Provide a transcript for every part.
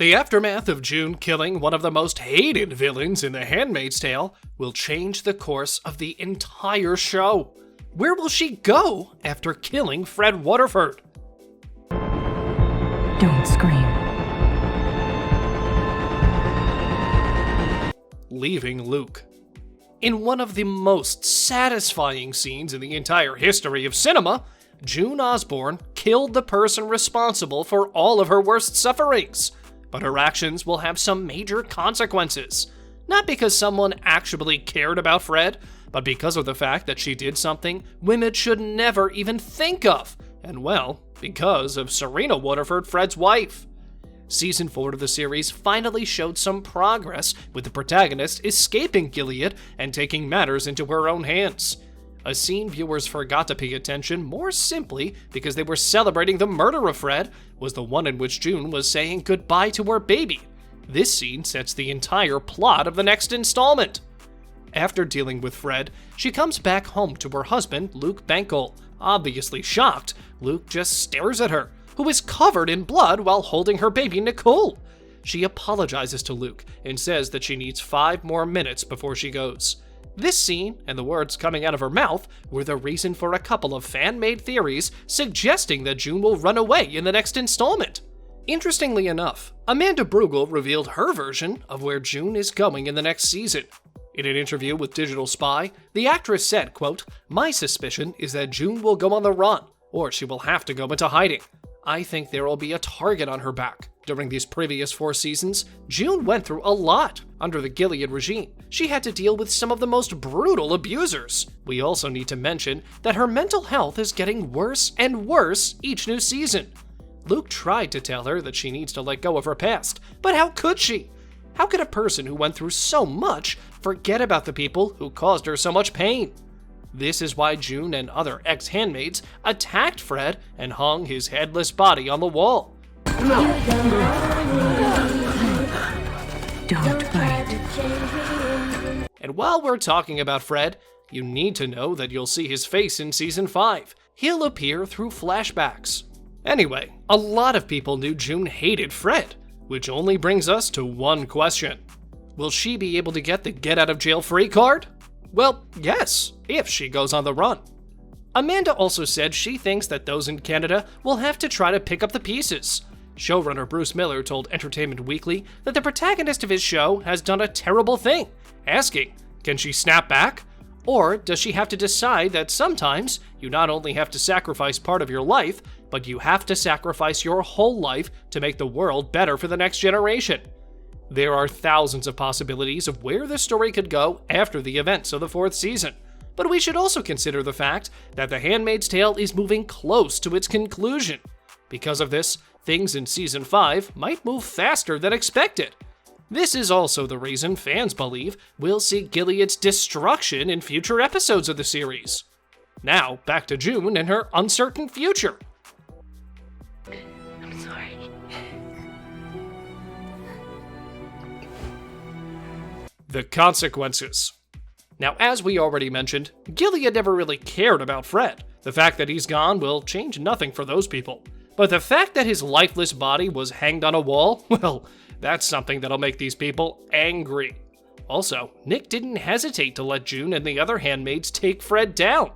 The aftermath of June killing one of the most hated villains in The Handmaid's Tale will change the course of the entire show. Where will she go after killing Fred Waterford? Don't scream. Leaving Luke. In one of the most satisfying scenes in the entire history of cinema, June Osborne killed the person responsible for all of her worst sufferings. But her actions will have some major consequences. Not because someone actually cared about Fred, but because of the fact that she did something women should never even think of. And well, because of Serena Waterford, Fred's wife. Season 4 of the series finally showed some progress, with the protagonist escaping Gilead and taking matters into her own hands. A scene viewers forgot to pay attention more simply because they were celebrating the murder of Fred was the one in which June was saying goodbye to her baby. This scene sets the entire plot of the next installment. After dealing with Fred, she comes back home to her husband, Luke Bankole. Obviously shocked, Luke just stares at her, who is covered in blood while holding her baby Nicole. She apologizes to Luke and says that she needs 5 more minutes before she goes. This scene, and the words coming out of her mouth, were the reason for a couple of fan-made theories suggesting that June will run away in the next installment. Interestingly enough, Amanda Brugel revealed her version of where June is going in the next season. In an interview with Digital Spy, the actress said, quote, "My suspicion is that June will go on the run, or she will have to go into hiding. I think there will be a target on her back. During these previous 4 seasons, June went through a lot. Under the Gilead regime, she had to deal with some of the most brutal abusers. We also need to mention that her mental health is getting worse and worse each new season. Luke tried to tell her that she needs to let go of her past, but how could she? How could a person who went through so much forget about the people who caused her so much pain? This is why June and other ex-handmaids attacked Fred and hung his headless body on the wall. Don't bite. And while we're talking about Fred, you need to know that you'll see his face in Season 5. He'll appear through flashbacks. Anyway, a lot of people knew June hated Fred, which only brings us to one question. Will she be able to get the get-out-of-jail-free card? Well, yes, if she goes on the run. Amanda also said she thinks that those in Canada will have to try to pick up the pieces. Showrunner Bruce Miller told Entertainment Weekly that the protagonist of his show has done a terrible thing, asking, can she snap back? Or does she have to decide that sometimes you not only have to sacrifice part of your life, but you have to sacrifice your whole life to make the world better for the next generation? There are thousands of possibilities of where the story could go after the events of the 4th season, but we should also consider the fact that The Handmaid's Tale is moving close to its conclusion. Because of this, things in Season 5 might move faster than expected. This is also the reason fans believe we'll see Gilead's destruction in future episodes of the series. Now, back to June and her uncertain future. I'm sorry. The consequences. Now, as we already mentioned, Gilead never really cared about Fred. The fact that he's gone will change nothing for those people. But the fact that his lifeless body was hanged on a wall, well, that's something that'll make these people angry. Also, Nick didn't hesitate to let June and the other handmaids take Fred down.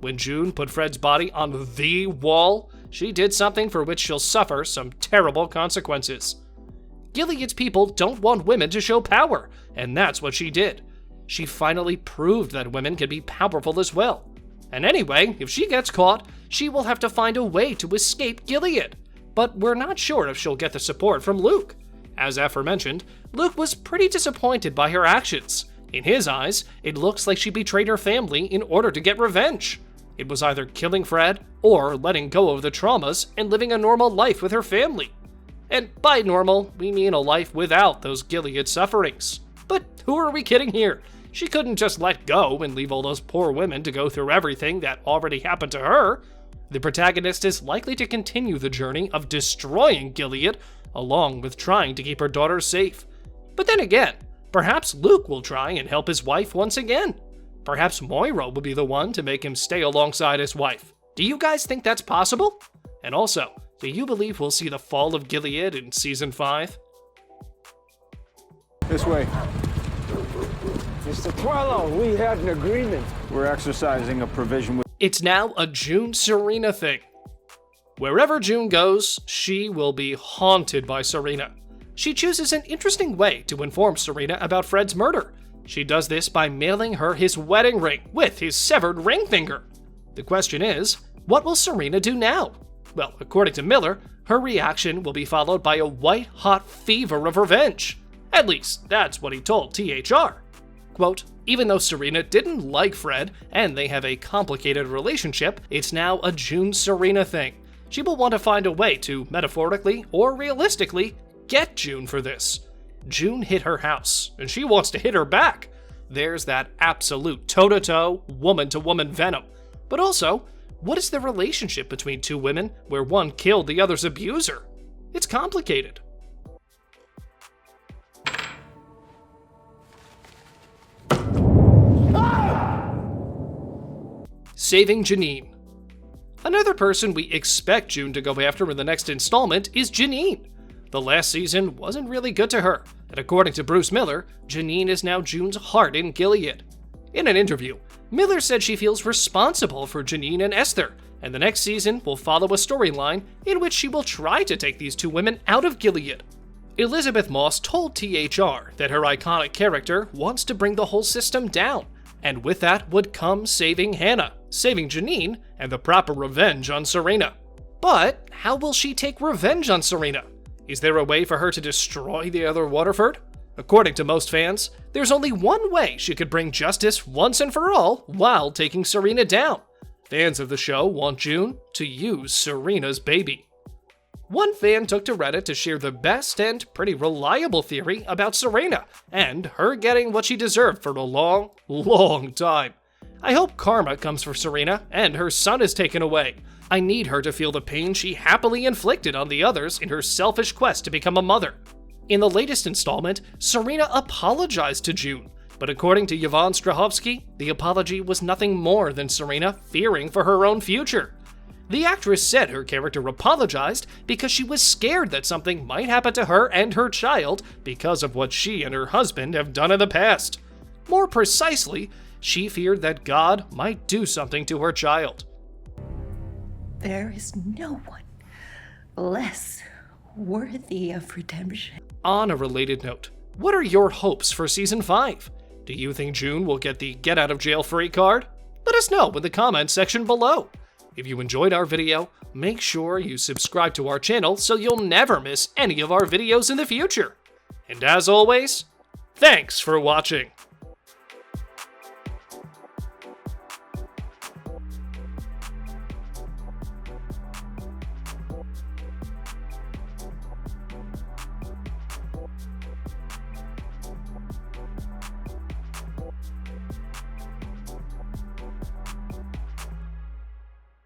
When June put Fred's body on the wall, she did something for which she'll suffer some terrible consequences. Gilead's people don't want women to show power, and that's what she did. She finally proved that women can be powerful as well. And anyway, if she gets caught, she will have to find a way to escape Gilead. But we're not sure if she'll get the support from Luke. As aforementioned, Luke was pretty disappointed by her actions. In his eyes, it looks like she betrayed her family in order to get revenge. It was either killing Fred or letting go of the traumas and living a normal life with her family. And by normal, we mean a life without those Gilead sufferings. But who are we kidding here? She couldn't just let go and leave all those poor women to go through everything that already happened to her. The protagonist is likely to continue the journey of destroying Gilead, along with trying to keep her daughter safe. But then again, perhaps Luke will try and help his wife once again. Perhaps Moira will be the one to make him stay alongside his wife. Do you guys think that's possible? And also, do you believe we'll see the fall of Gilead in Season 5? This way. Mr. Twello, we had an agreement. We're exercising a provision with... It's now a June Serena thing. Wherever June goes, she will be haunted by Serena. She chooses an interesting way to inform Serena about Fred's murder. She does this by mailing her his wedding ring with his severed ring finger. The question is, what will Serena do now? Well, according to Miller, her reaction will be followed by a white-hot fever of revenge. At least, that's what he told THR. Quote, even though Serena didn't like Fred, and they have a complicated relationship, it's now a June Serena thing. She will want to find a way to, metaphorically or realistically, get June for this. June hit her house, and she wants to hit her back. There's that absolute toe-to-toe, woman-to-woman venom. But also, what is the relationship between two women where one killed the other's abuser? It's complicated. Saving Janine. Another person we expect June to go after in the next installment is Janine. The last season wasn't really good to her, and according to Bruce Miller, Janine is now June's heart in Gilead. In an interview, Miller said she feels responsible for Janine and Esther, and the next season will follow a storyline in which she will try to take these two women out of Gilead. Elisabeth Moss told THR that her iconic character wants to bring the whole system down, and with that would come saving Hannah, saving Janine, and the proper revenge on Serena. But how will she take revenge on Serena? Is there a way for her to destroy the other Waterford? According to most fans, there's only one way she could bring justice once and for all while taking Serena down. Fans of the show want June to use Serena's baby. One fan took to Reddit to share the best and pretty reliable theory about Serena and her getting what she deserved for a long, long time. I hope karma comes for Serena and her son is taken away. I need her to feel the pain she happily inflicted on the others in her selfish quest to become a mother. In the latest installment, Serena apologized to June, but according to Yvonne Strahovski, the apology was nothing more than Serena fearing for her own future. The actress said her character apologized because she was scared that something might happen to her and her child because of what she and her husband have done in the past. More precisely, she feared that God might do something to her child. There is no one less worthy of redemption. On a related note, what are your hopes for Season 5? Do you think June will get the get out of jail free card? Let us know in the comments section below. If you enjoyed our video, make sure you subscribe to our channel so you'll never miss any of our videos in the future. And as always, thanks for watching.